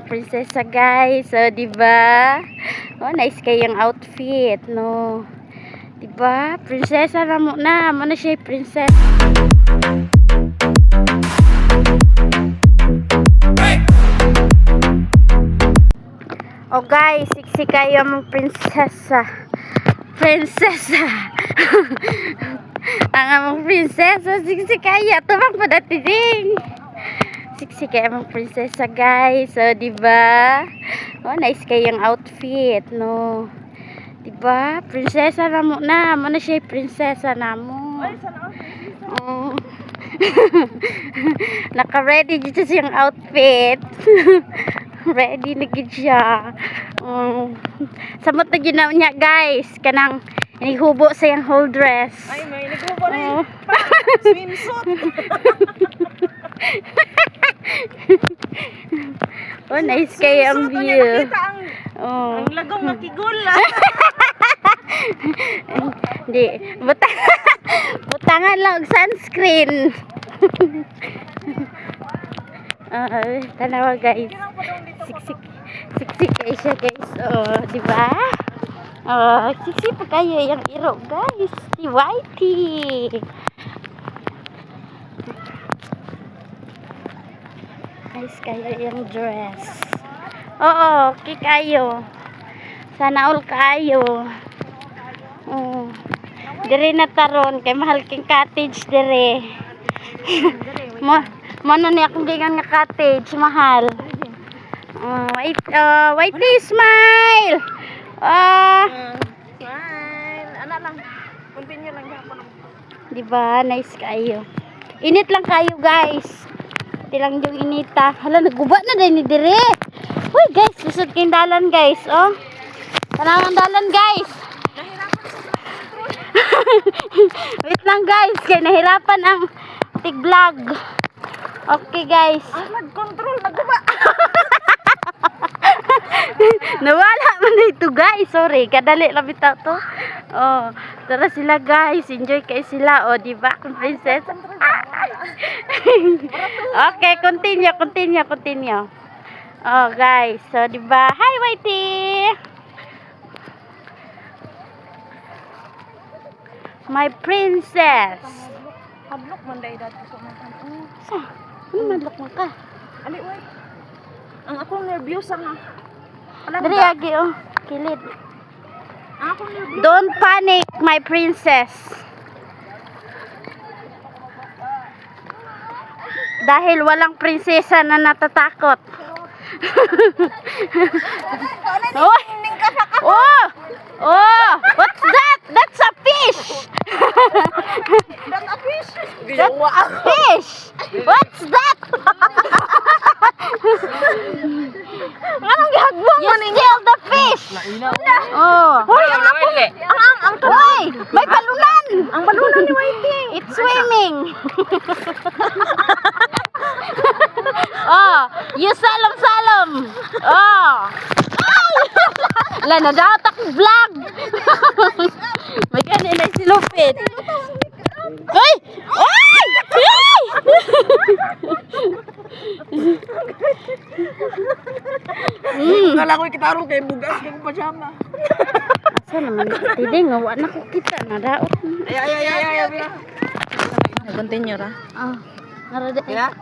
Prinsesa guys, so diba? Oh, nice kayang outfit, no? Diba? Prinsesa na muna, muna siya prinsesa. Oh guys, siksi kayo mong prinsesa. Prinsesa. Ang among prinsesa, siksi kayo. Tumang padatiting. Siksi kayo mong prinsesa guys. So, diba? Oh, nice kayang outfit, no? Diba? Prinsesa na muna. Muna siya prinsesa na mo. Oh. Naka-ready dito siyang outfit. Ready na gid siya. Samot na ginaw niya guys. Kanang inihubo sa yung whole dress. Ay, may naghubo na yung swimsuit. Oh, nice kayo ang view. Ang lagong nakigula. Hindi. Butangan lang og sunscreen. Tanawa guys. Siksik kayo siya guys. Oh, diba? Oh, siksik pa kayo yung iro guys. Si Whitey. Nice kayo yung dress. Oo, okay kayo. Sana all kayo. Oh. Dire na taron kay mahal king cottage dire. Mano ni akong gingan nga cottage mahal. Whitey smile. Smile. Ana lang. Continue lang gyapon. Diba? Nice kayo. Init lang kayo guys. Di lang yung inita. Hala, naguba na din ni dire. Uy guys, susod kayong dalan guys. Oh. Tanawang dalan guys. Wait lang guys. Kaya nahirapan ang tig-vlog. Okay guys. Nag-control. Naguba. Nawala man dito guys. Sorry. Kadali lang bitaw to. Oh. Tara sila guys. Enjoy kayo sila. Oh, diba? Kung princess. Okay, continue. Oh, guys. So, diba? Hi, Whitey! My princess! Hadlok man day dati ko man. Sa? Ano madlok mo ka? Ali, wait. Ang akong nervyos nga. Dari, agi, oh. Kilid. Ang akong nervyos. Don't panic, my princess. Dahil walang prinsesa na natatakot. Oh! Oh! What's that? That's a fish! That's a fish. That's a fish! What's that? Anong gagawin mo? You steal the fish! Oh! Hoy, ang ako! Ang Hoy! May balunan! Ang balunan ni Whitey. It's swimming! Oh! You salom-salom! Oh! Wala na daw takong vlog! May ganun na silupit! Hoy! Hoy! Kala ko ikitarong kay bugas kay pajama. Asa naman? Hindi nga, wala ko kita na daw. Ay. Continue ra. Oh, narada. Ya.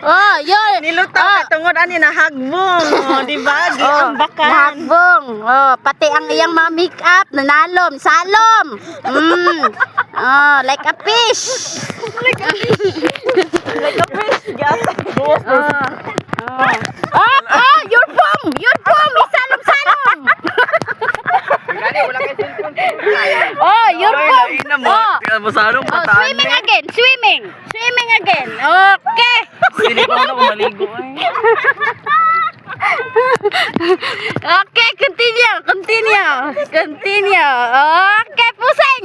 Oh, yun! Nilutaw ka tungod ani na hagbong. Oh, di ba? Di ang bakan. Nahagbong. Oh, pati ang iyang mga make-up, nanalom, salom. Oh, like a fish. Like a fish. Gata. Your phone! Isalom-salom! Oh, your phone! Swimming again! Swimming again! Okay! Hindi pa ako maligo. Okay, continue! Okay, pusing!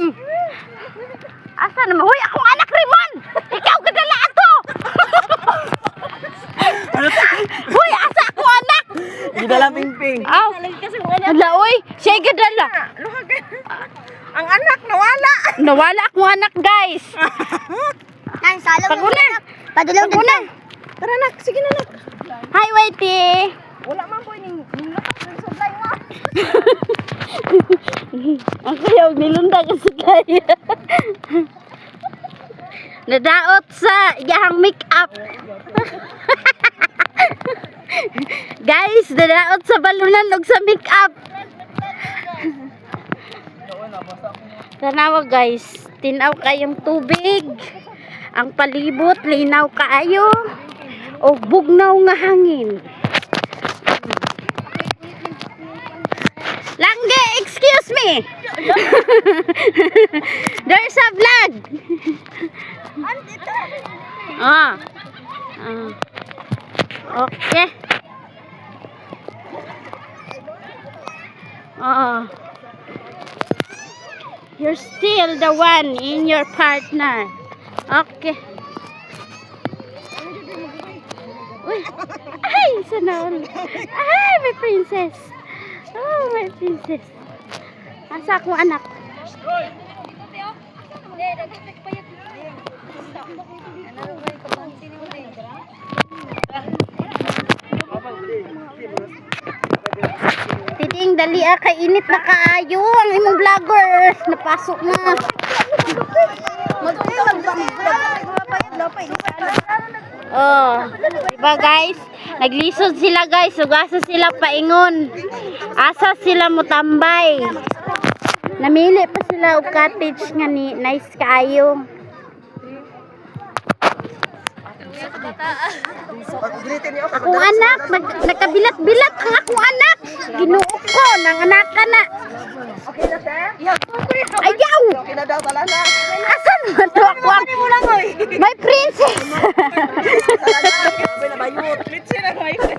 Asa naman? Huy, akong anak, Rimon! Ikaw gadala ato! Huy, asa akong anak! Gidala pingping. Aw! Hala, uy! Siya gadala! Ang anak nawala. Nawala akong anak, guys! Ang salam Paguna! Padulong Paguna! Tara nak, sige na nak. Hi, Whitey! Wala man po ning nilutak ng sublay mo. Ang kuya, nilunda kasi kaya. Nadaot sa iyahang make-up. Guys, nadaot sa balunan ug sa make-up. Tanawa guys, tinaw kayong tubig. Ang palibot, linaw kaayo. O bugnaw nga hangin. Langge, excuse me. There's a vlog. Ah. Okay. You're still the one in your partner. Okay. Uy. Ay, sana all. Ay, my princess. Oh, my princess. Asa akong anak? Tiding dali kay init na kaayo ang imong vloggers. Napasok na. Oh, diba guys? Naglisod sila guys. Ugasa sila paingon. Asa sila mo tambay. Namili pa sila og cottage nga ni nice kaayo. Akong anak, nagkabilat-bilat ang akong anak. Ginuok ko, nanganak na. Okay na sir? Ayaw! Okay na daw tala na. Asan mo to ako? My princess! Sabi na bayot. Litsi na bayot.